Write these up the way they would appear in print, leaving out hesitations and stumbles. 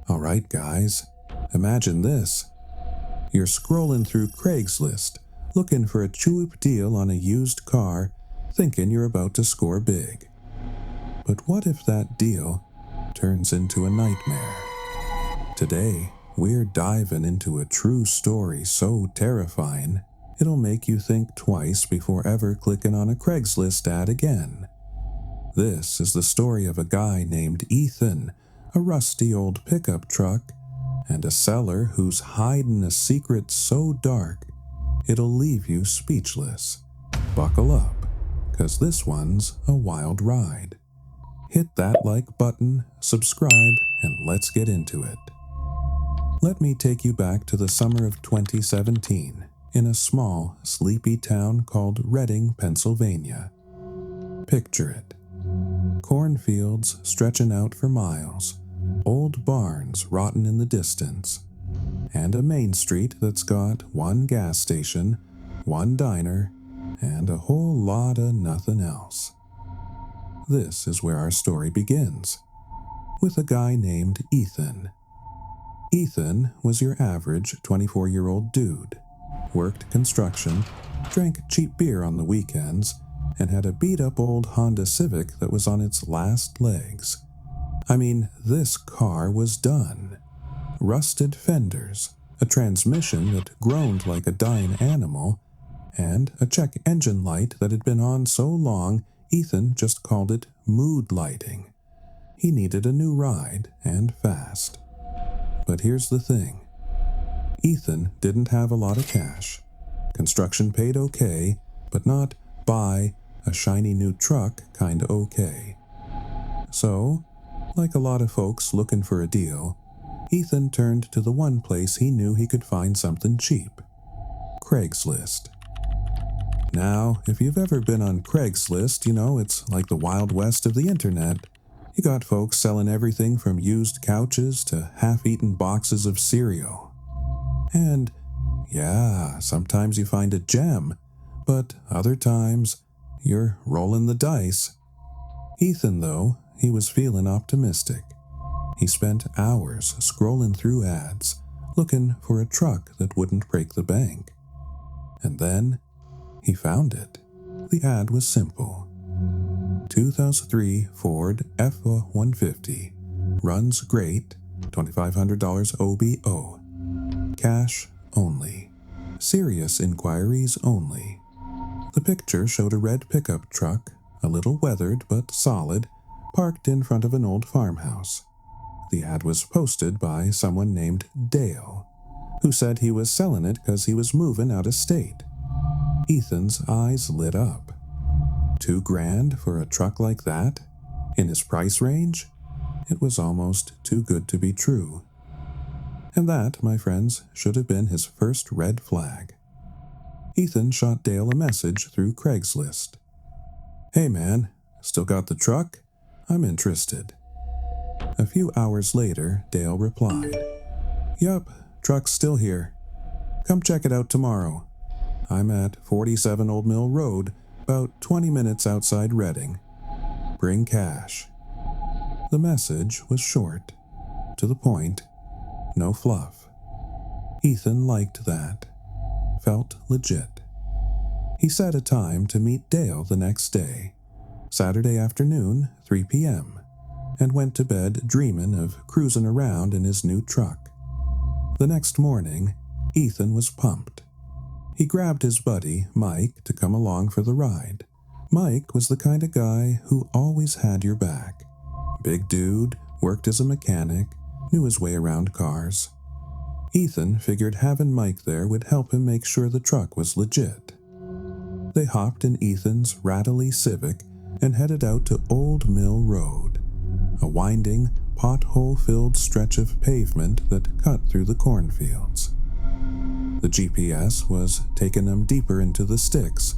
Alright guys, imagine this. You're scrolling through Craigslist, looking for a cheap deal on a used car, thinking you're about to score big. But what if that deal turns into a nightmare? Today, we're diving into a true story so terrifying, it'll make you think twice before ever clicking on a Craigslist ad again. This is the story of a guy named Ethan, a rusty old pickup truck, and a seller who's hiding a secret so dark, it'll leave you speechless. Buckle up, 'cause this one's a wild ride. Hit that like button, subscribe, and let's get into it. Let me take you back to the summer of 2017 in a small, sleepy town called Reading, Pennsylvania. Picture it. Cornfields stretching out for miles, old barns rotting in the distance, and a main street that's got one gas station, one diner, and a whole lot of nothing else. This is where our story begins, with a guy named Ethan. Ethan was your average 24-year-old dude, worked construction, drank cheap beer on the weekends, and had a beat-up old Honda Civic that was on its last legs. I mean, this car was done. Rusted fenders, a transmission that groaned like a dying animal, and a check engine light that had been on so long Ethan just called it mood lighting. He needed a new ride, and fast. But here's the thing. Ethan didn't have a lot of cash. Construction paid okay, but not buy a shiny new truck kinda okay. So, like a lot of folks looking for a deal, Ethan turned to the one place he knew he could find something cheap: Craigslist. Now, if you've ever been on Craigslist, you know it's like the Wild West of the internet. You got folks selling everything from used couches to half-eaten boxes of cereal. And, yeah, sometimes you find a gem, but other times, you're rolling the dice. Ethan, though, he was feeling optimistic. He spent hours scrolling through ads, looking for a truck that wouldn't break the bank. And then, he found it. The ad was simple. 2003 Ford F-150. Runs great. $2,500 OBO. Cash only. Serious inquiries only. The picture showed a red pickup truck, a little weathered but solid, parked in front of an old farmhouse. The ad was posted by someone named Dale, who said he was selling it because he was moving out of state. Ethan's eyes lit up. $2,000 for a truck like that? In his price range? It was almost too good to be true. And that, my friends, should have been his first red flag. Ethan shot Dale a message through Craigslist. "Hey man, still got the truck? I'm interested." A few hours later, Dale replied, "Yup, truck's still here. Come check it out tomorrow. I'm at 47 Old Mill Road, about 20 minutes outside Reading. Bring cash." The message was short, to the point, no fluff. Ethan liked that. Felt legit. He set a time to meet Dale the next day, Saturday afternoon, 3 p.m., and went to bed dreaming of cruising around in his new truck. The next morning, Ethan was pumped. He grabbed his buddy, Mike, to come along for the ride. Mike was the kind of guy who always had your back. Big dude, worked as a mechanic, knew his way around cars. Ethan figured having Mike there would help him make sure the truck was legit. They hopped in Ethan's rattly Civic and headed out to Old Mill Road, a winding, pothole-filled stretch of pavement that cut through the cornfields. The GPS was taking them deeper into the sticks,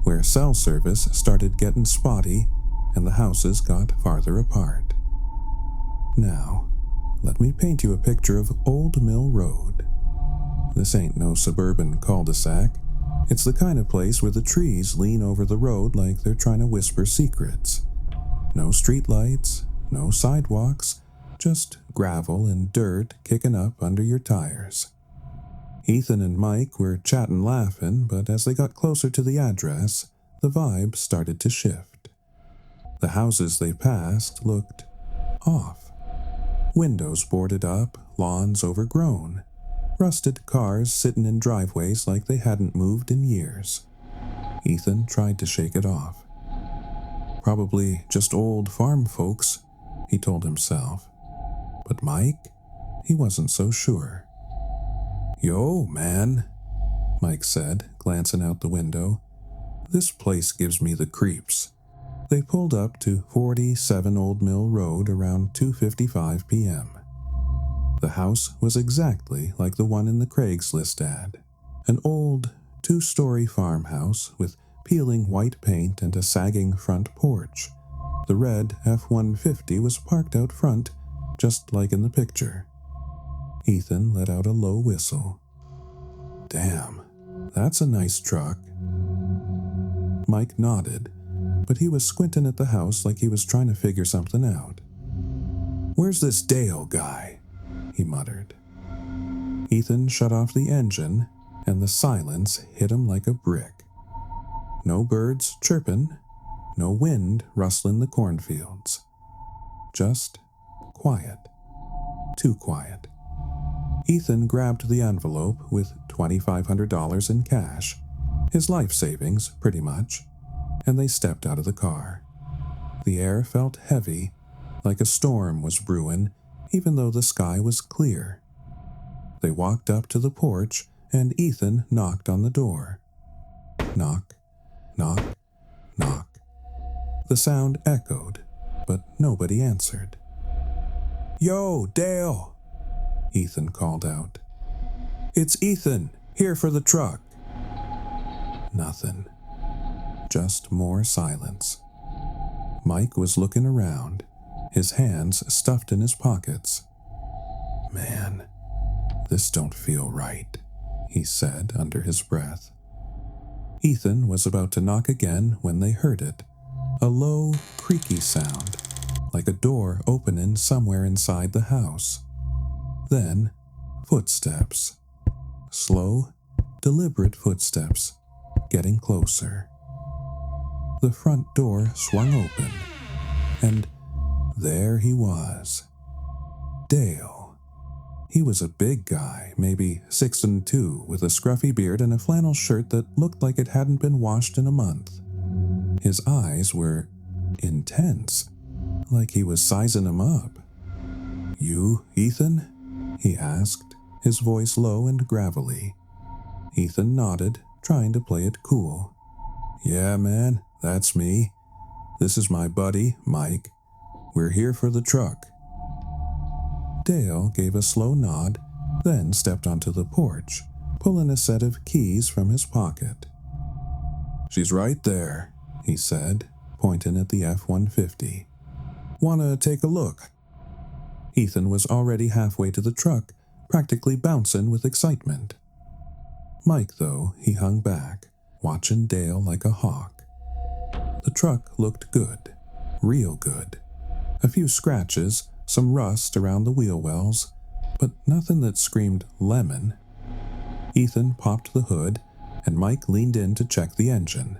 where cell service started getting spotty and the houses got farther apart. Now, let me paint you a picture of Old Mill Road. This ain't no suburban cul-de-sac. It's the kind of place where the trees lean over the road like they're trying to whisper secrets. No streetlights, no sidewalks, Just gravel and dirt kicking up under your tires. Ethan and Mike were chatting laughing, but as they got closer to the address, the vibe started to shift. The houses they passed looked off. Windows boarded up, lawns overgrown, rusted cars sitting in driveways like they hadn't moved in years. Ethan tried to shake it off. Probably just old farm folks, he told himself. But Mike, he wasn't so sure. "Yo, man," Mike said, glancing out the window. "This place gives me the creeps." They pulled up to 47 Old Mill Road around 2:55 p.m. The house was exactly like the one in the Craigslist ad. An old, 2-story farmhouse with peeling white paint and a sagging front porch. The red F-150 was parked out front, just like in the picture. Ethan let out a low whistle. "Damn, that's a nice truck." Mike nodded, but he was squinting at the house like he was trying to figure something out. "Where's this Dale guy?" he muttered. Ethan shut off the engine, and the silence hit him like a brick. No birds chirping, no wind rustling the cornfields. Just quiet. Too quiet. Ethan grabbed the envelope with $2,500 in cash, his life savings, pretty much, and they stepped out of the car. The air felt heavy, like a storm was brewing, even though the sky was clear. They walked up to the porch, and Ethan knocked on the door. Knock, knock, knock. The sound echoed, but nobody answered. "Yo, Dale!" Ethan called out. "It's Ethan, here for the truck." Nothing. Just more silence. Mike was looking around, his hands stuffed in his pockets. "Man, this don't feel right," he said under his breath. Ethan was about to knock again when they heard it, a low, creaky sound, like a door opening somewhere inside the house. Then, footsteps. Slow, deliberate footsteps, getting closer. The front door swung open, and there he was. Dale. He was a big guy, maybe 6'2", with a scruffy beard and a flannel shirt that looked like it hadn't been washed in a month. His eyes were intense, like he was sizing him up. "You, Ethan?" he asked, his voice low and gravelly. Ethan nodded, trying to play it cool. "Yeah, man, that's me. This is my buddy, Mike. We're here for the truck." Dale gave a slow nod, then stepped onto the porch, pulling a set of keys from his pocket. "She's right there," he said, pointing at the F-150. "Wanna take a look?" Ethan was already halfway to the truck, practically bouncing with excitement. Mike, though, he hung back, watching Dale like a hawk. The truck looked good, real good. A few scratches, some rust around the wheel wells, but nothing that screamed lemon. Ethan popped the hood, and Mike leaned in to check the engine.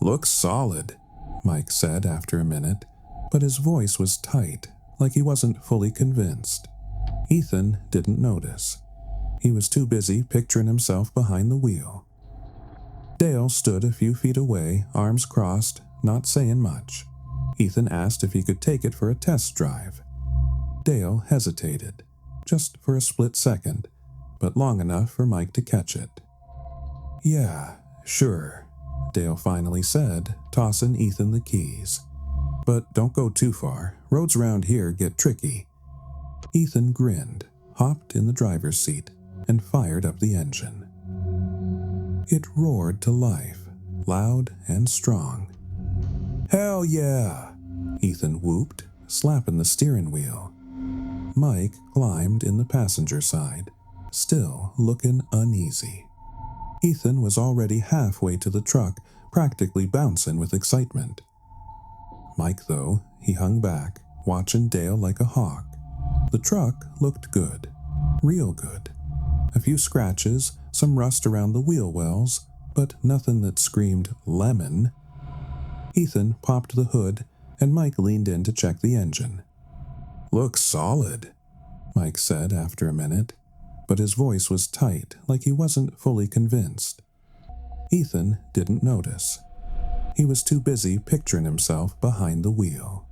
"Looks solid," Mike said after a minute, but his voice was tight, like he wasn't fully convinced. Ethan didn't notice. He was too busy picturing himself behind the wheel. Dale stood a few feet away, arms crossed, not saying much. Ethan asked if he could take it for a test drive. Dale hesitated, just for a split second, but long enough for Mike to catch it. "Yeah, sure," Dale finally said, tossing Ethan the keys. "But don't go too far. Roads around here get tricky." Ethan grinned, hopped in the driver's seat, and fired up the engine. It roared to life, loud and strong. "Hell yeah!" Ethan whooped, slapping the steering wheel. Mike climbed in the passenger side, still looking uneasy. Ethan was already halfway to the truck, practically bouncing with excitement. Mike, though, he hung back, watching Dale like a hawk. The truck looked good, real good. A few scratches, some rust around the wheel wells, but nothing that screamed lemon. Ethan popped the hood, and Mike leaned in to check the engine. "Looks solid," Mike said after a minute, but his voice was tight, like he wasn't fully convinced. Ethan didn't notice. He was too busy picturing himself behind the wheel.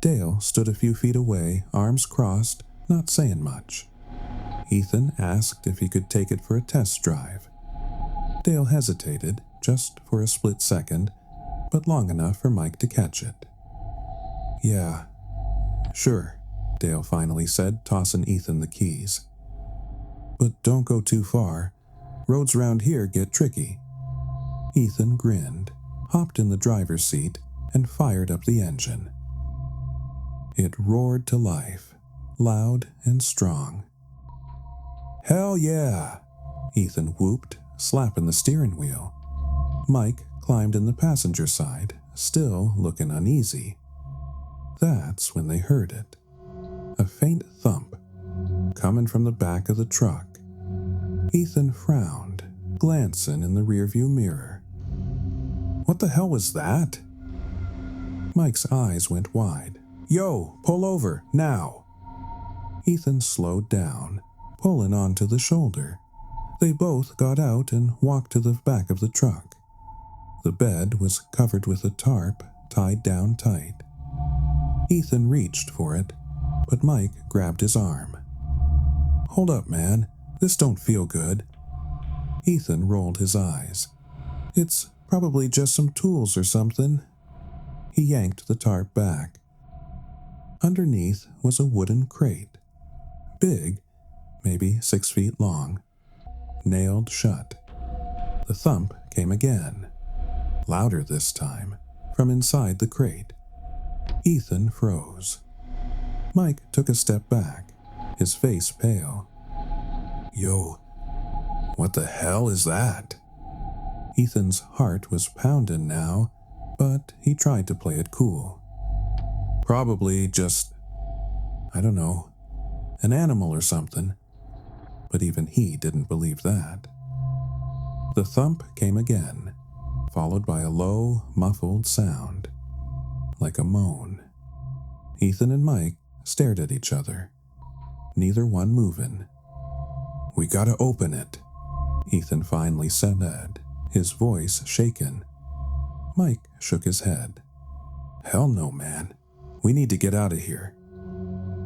Dale stood a few feet away, arms crossed, not saying much. Ethan asked if he could take it for a test drive. Dale hesitated, just for a split second, but long enough for Mike to catch it. "Yeah, sure," Dale finally said, tossing Ethan the keys. "But don't go too far. Roads around here get tricky." Ethan grinned, hopped in the driver's seat, and fired up the engine. It roared to life, loud and strong. "Hell yeah!" Ethan whooped, slapping the steering wheel. Mike climbed in the passenger side, still looking uneasy. That's when they heard it. A faint thump, coming from the back of the truck. Ethan frowned, glancing in the rearview mirror. "What the hell was that?" Mike's eyes went wide. "Yo, pull over, now!" Ethan slowed down, pulling onto the shoulder. They both got out and walked to the back of the truck. The bed was covered with a tarp, tied down tight. Ethan reached for it, but Mike grabbed his arm. "Hold up, man. This don't feel good." Ethan rolled his eyes. "It's probably just some tools or something." He yanked the tarp back. Underneath was a wooden crate. Big, maybe 6 feet long. Nailed shut. The thump came again. Louder this time, from inside the crate. Ethan froze. Mike took a step back, his face pale. "Yo, what the hell is that?" Ethan's heart was pounding now, but he tried to play it cool. "Probably just, I don't know, an animal or something." But even he didn't believe that. The thump came again, followed by a low, muffled sound, like a moan. Ethan and Mike stared at each other, neither one moving. "We gotta open it," Ethan finally said, his voice shaken. Mike shook his head. "Hell no, man. We need to get out of here."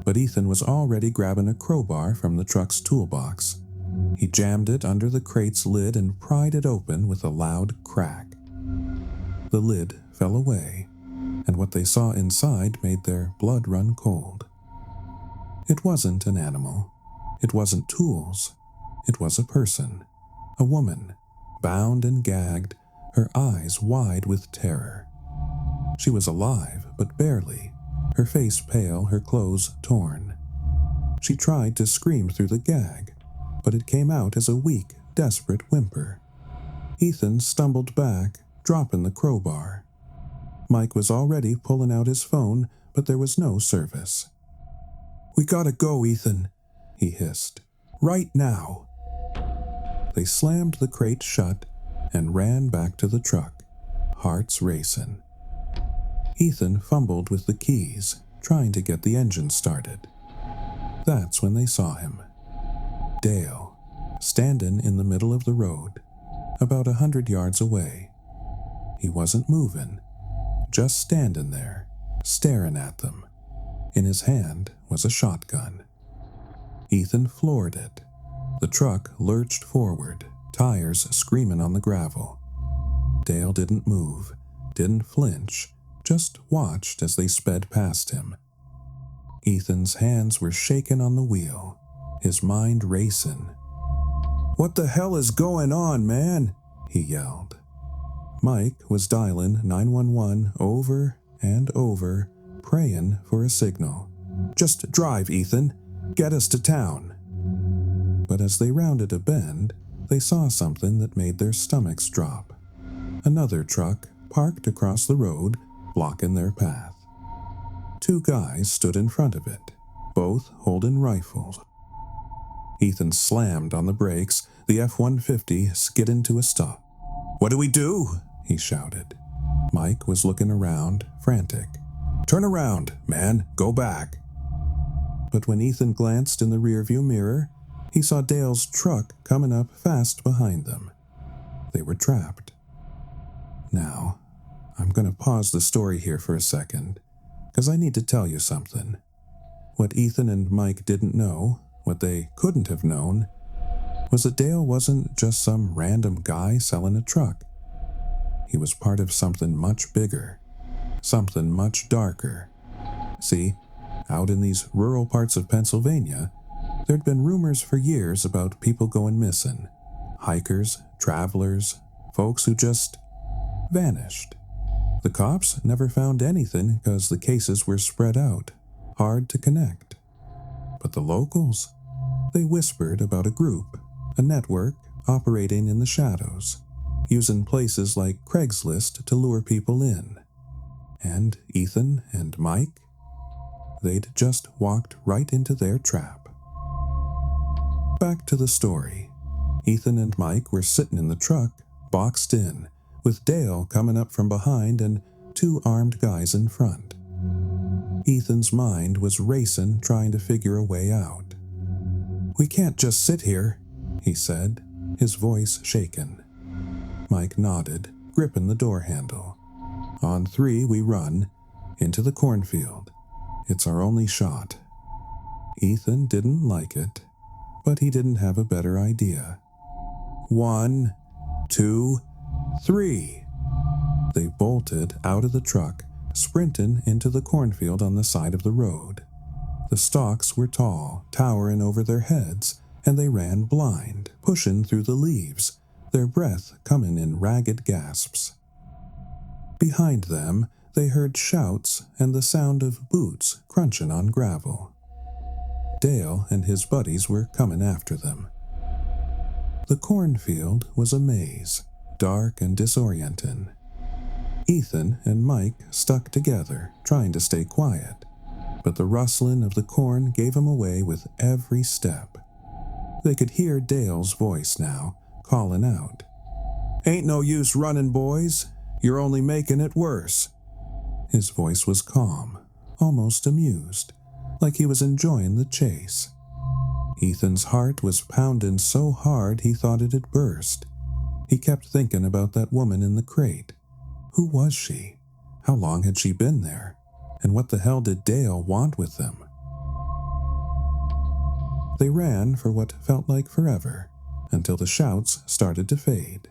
But Ethan was already grabbing a crowbar from the truck's toolbox. He jammed it under the crate's lid and pried it open with a loud crack. The lid fell away, and what they saw inside made their blood run cold. It wasn't an animal. It wasn't tools. It was a person. A woman, bound and gagged, her eyes wide with terror. She was alive, but barely, her face pale, her clothes torn. She tried to scream through the gag, but it came out as a weak, desperate whimper. Ethan stumbled back, dropping the crowbar. Mike was already pulling out his phone, but there was no service. "We gotta go, Ethan," he hissed. "Right now." They slammed the crate shut and ran back to the truck, hearts racing. Ethan fumbled with the keys, trying to get the engine started. That's when they saw him. Dale, standing in the middle of the road, about 100 yards away. He wasn't moving, just standing there, staring at them. In his hand was a shotgun. Ethan floored it. The truck lurched forward, tires screaming on the gravel. Dale didn't move, didn't flinch, just watched as they sped past him. Ethan's hands were shaking on the wheel, his mind racing. "What the hell is going on, man?" he yelled. Mike was dialing 911 over and over, praying for a signal. "Just drive, Ethan. Get us to town." But as they rounded a bend, they saw something that made their stomachs drop. Another truck parked across the road, blocking their path. Two guys stood in front of it, both holding rifles. Ethan slammed on the brakes, the F-150 skidding to a stop. "What do we do?" he shouted. Mike was looking around, frantic. "Turn around, man, go back." But when Ethan glanced in the rearview mirror, he saw Dale's truck coming up fast behind them. They were trapped. Now, I'm going to pause the story here for a second, because I need to tell you something. What Ethan and Mike didn't know, what they couldn't have known, was that Dale wasn't just some random guy selling a truck. He was part of something much bigger, something much darker. See, out in these rural parts of Pennsylvania, there'd been rumors for years about people going missing. Hikers, travelers, folks who just vanished. The cops never found anything because the cases were spread out, hard to connect. But the locals, they whispered about a group, a network operating in the shadows, using places like Craigslist to lure people in. And Ethan and Mike, they'd just walked right into their trap. Back to the story. Ethan and Mike were sitting in the truck, boxed in, with Dale coming up from behind and 2 armed guys in front. Ethan's mind was racing, trying to figure a way out. "We can't just sit here," he said, his voice shaken. Mike nodded, gripping the door handle. "On 3, we run, into the cornfield. It's our only shot." Ethan didn't like it, but he didn't have a better idea. 1, 2, 3. They bolted out of the truck, sprinting into the cornfield on the side of the road. The stalks were tall, towering over their heads, and they ran blind, pushing through the leaves, their breath coming in ragged gasps. Behind them, they heard shouts and the sound of boots crunching on gravel. Dale and his buddies were coming after them. The cornfield was a maze, dark and disorienting. Ethan and Mike stuck together, trying to stay quiet, but the rustling of the corn gave him away with every step. They could hear Dale's voice now, calling out, "Ain't no use running, boys. You're only making it worse." His voice was calm, almost amused, like he was enjoying the chase. Ethan's heart was pounding so hard he thought it'd burst. He kept thinking about that woman in the crate. Who was she? How long had she been there? And what the hell did Dale want with them? They ran for what felt like forever, until the shouts started to fade.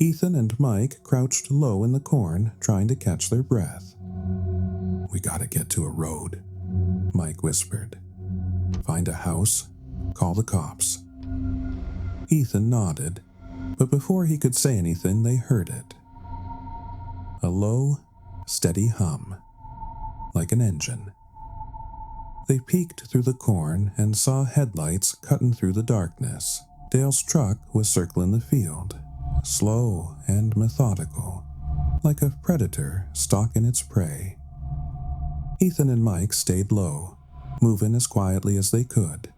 Ethan and Mike crouched low in the corn, trying to catch their breath. "We gotta get to a road," Mike whispered. "Find a house, call the cops." Ethan nodded, but before he could say anything, they heard it. A low, steady hum, like an engine. They peeked through the corn and saw headlights cutting through the darkness. Dale's truck was circling the field, slow and methodical, like a predator stalking its prey. Ethan and Mike stayed low, moving as quietly as they could.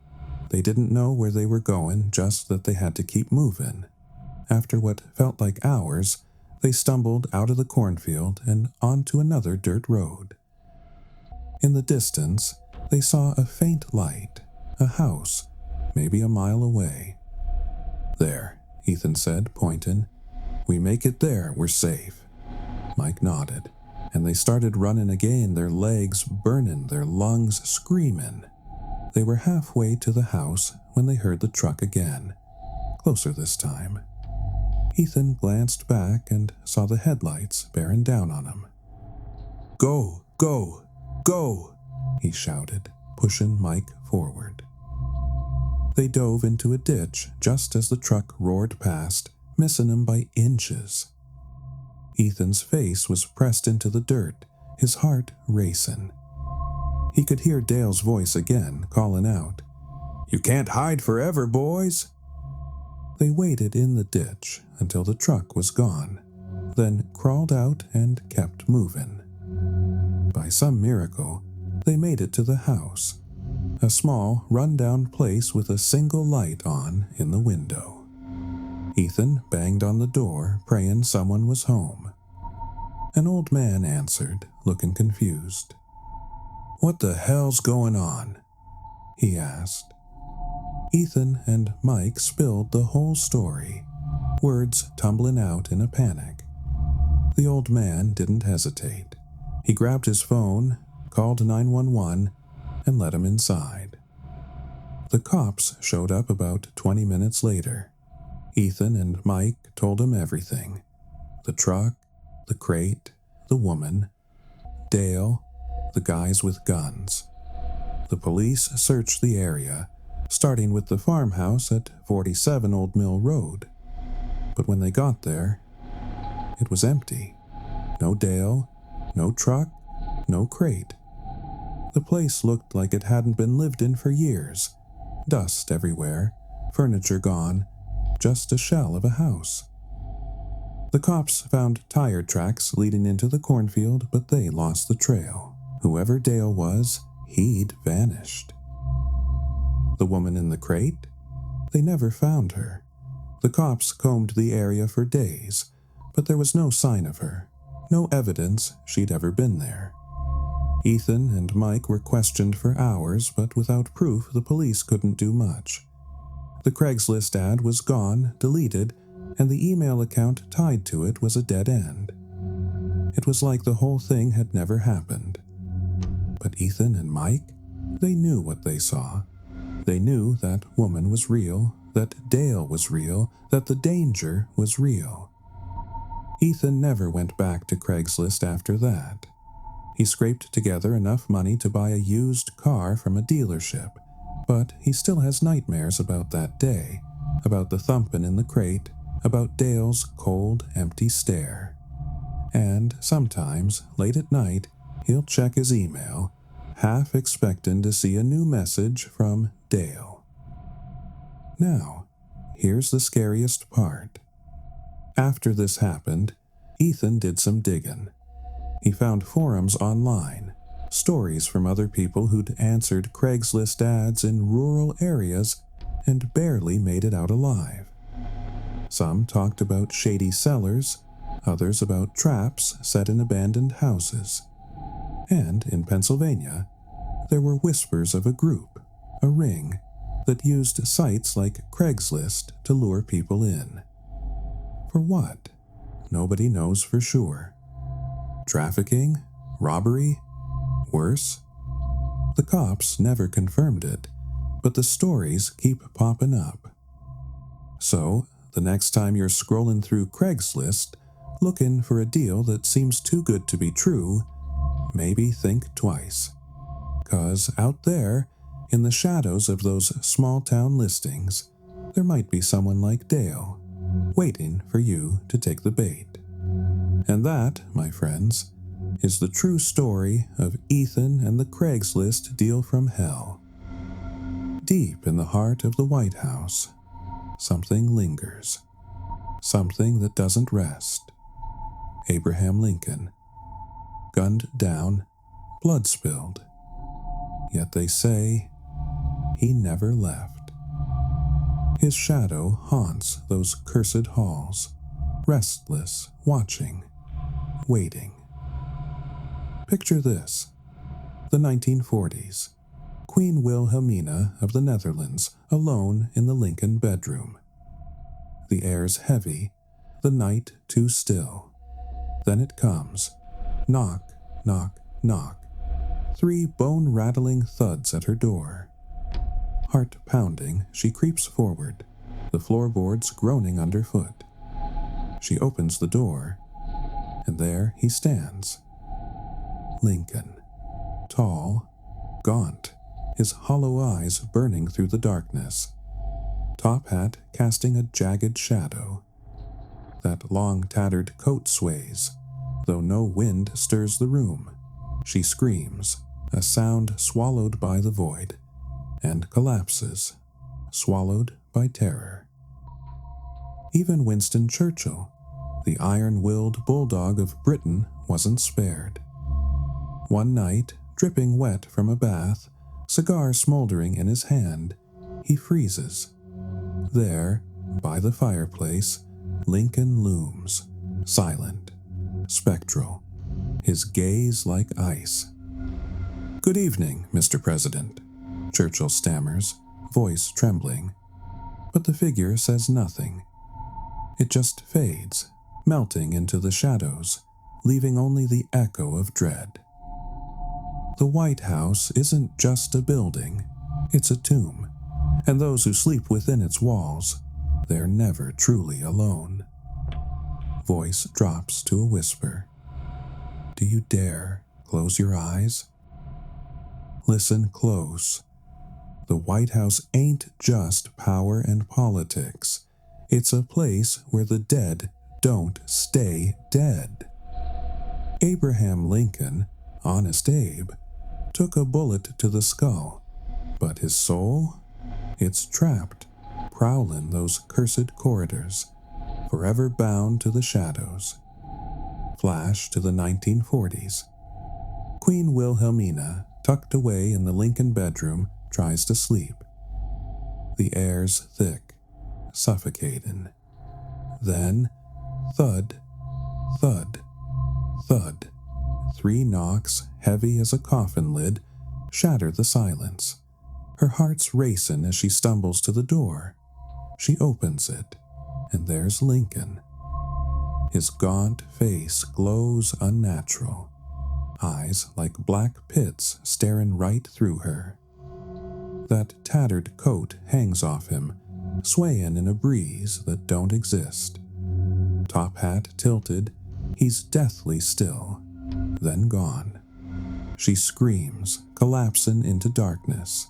They didn't know where they were going, just that they had to keep moving. After what felt like hours, they stumbled out of the cornfield and onto another dirt road. In the distance, they saw a faint light, a house, maybe a mile away. "There," Ethan said, pointing. "We make it there, we're safe." Mike nodded, and they started running again, their legs burning, their lungs screaming. They were halfway to the house when they heard the truck again, closer this time. Ethan glanced back and saw the headlights bearing down on him. "Go, go, go!" he shouted, pushing Mike forward. They dove into a ditch just as the truck roared past, missing him by inches. Ethan's face was pressed into the dirt, his heart racing. He could hear Dale's voice again, calling out, "You can't hide forever, boys!" They waited in the ditch until the truck was gone, then crawled out and kept moving. By some miracle, they made it to the house, a small, run-down place with a single light on in the window. Ethan banged on the door, praying someone was home. An old man answered, looking confused. "What the hell's going on?" he asked. Ethan and Mike spilled the whole story, words tumbling out in a panic. The old man didn't hesitate. He grabbed his phone, called 911, and let him inside. The cops showed up about 20 minutes later. Ethan and Mike told him everything. The truck, the crate, the woman, Dale, the guys with guns. The police searched the area, starting with the farmhouse at 47 Old Mill Road. But when they got there, it was empty. No Dale, no truck, no crate. The place looked like it hadn't been lived in for years. Dust everywhere, furniture gone, just a shell of a house. The cops found tire tracks leading into the cornfield, but they lost the trail. Whoever Dale was, he'd vanished. The woman in the crate? They never found her. The cops combed the area for days, but there was no sign of her, no evidence she'd ever been there. Ethan and Mike were questioned for hours, but without proof, the police couldn't do much. The Craigslist ad was gone, deleted, and the email account tied to it was a dead end. It was like the whole thing had never happened. But Ethan and Mike, they knew what they saw. They knew that woman was real, that Dale was real, that the danger was real. Ethan never went back to Craigslist after that. He scraped together enough money to buy a used car from a dealership, but he still has nightmares about that day, about the thumping in the crate, about Dale's cold, empty stare. And sometimes, late at night, he'll check his email, half expecting to see a new message from Dale. Now, here's the scariest part. After this happened, Ethan did some digging. He found forums online, stories from other people who'd answered Craigslist ads in rural areas and barely made it out alive. Some talked about shady sellers, others about traps set in abandoned houses. And in Pennsylvania, there were whispers of a group, a ring, that used sites like Craigslist to lure people in. For what? Nobody knows for sure. Trafficking? Robbery? Worse? The cops never confirmed it, but the stories keep popping up. So, the next time you're scrolling through Craigslist, looking for a deal that seems too good to be true, maybe think twice. 'Cause out there, in the shadows of those small-town listings, there might be someone like Dale, waiting for you to take the bait. And that, my friends, is the true story of Ethan and the Craigslist deal from hell. Deep in the heart of the White House, something lingers. Something that doesn't rest. Abraham Lincoln, gunned down, blood spilled. Yet they say he never left. His shadow haunts those cursed halls, restless, watching, waiting. Picture this: the 1940s. Queen Wilhelmina of the Netherlands, alone in the Lincoln bedroom. The air's heavy, the night too still. Then it comes. Knock, knock, knock. 3 bone-rattling thuds at her door. Heart pounding, she creeps forward, the floorboards groaning underfoot. She opens the door, and there he stands. Lincoln. Tall, gaunt, his hollow eyes burning through the darkness. Top hat casting a jagged shadow. That long tattered coat sways, though no wind stirs the room. She screams, a sound swallowed by the void, and collapses, swallowed by terror. Even Winston Churchill, the iron-willed bulldog of Britain, wasn't spared. One night, dripping wet from a bath, Cigar smoldering in his hand, he freezes. There, by the fireplace, Lincoln looms, silent, spectral, his gaze like ice. "Good evening, Mr. President," Churchill stammers, voice trembling. But the figure says nothing. It just fades, melting into the shadows, leaving only the echo of dread. The White House isn't just a building, it's a tomb, and those who sleep within its walls, they're never truly alone. Voice drops to a whisper. Do you dare close your eyes? Listen close. The White House ain't just power and politics. It's a place where the dead don't stay dead. Abraham Lincoln, Honest Abe, took a bullet to the skull, but his soul? It's trapped, prowling those cursed corridors, forever bound to the shadows. Flash to the 1940s. Queen Wilhelmina, tucked away in the Lincoln bedroom, tries to sleep. The air's thick, suffocating. Then, thud, thud, thud. 3 knocks, heavy as a coffin lid, shatter the silence. Her heart's racing as she stumbles to the door. She opens it, and there's Lincoln. His gaunt face glows unnatural, eyes like black pits staring right through her. That tattered coat hangs off him, swaying in a breeze that don't exist. Top hat tilted, he's deathly still, then gone. She screams, collapsing into darkness.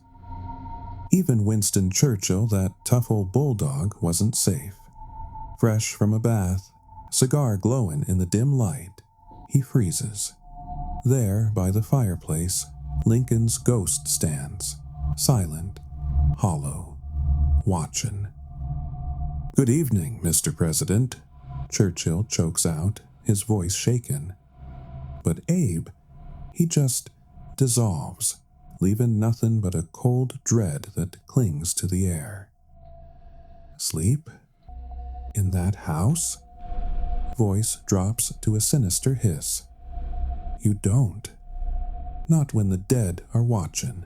Even Winston Churchill, that tough old bulldog, wasn't safe. Fresh from a bath, cigar glowing in the dim light, he freezes. There, by the fireplace, Lincoln's ghost stands, silent, hollow, watching. "Good evening, Mr. President," Churchill chokes out, his voice shaken. But Abe, he just dissolves, leaving nothing but a cold dread that clings to the air. Sleep? In that house? Voice drops to a sinister hiss. You don't. Not when the dead are watching.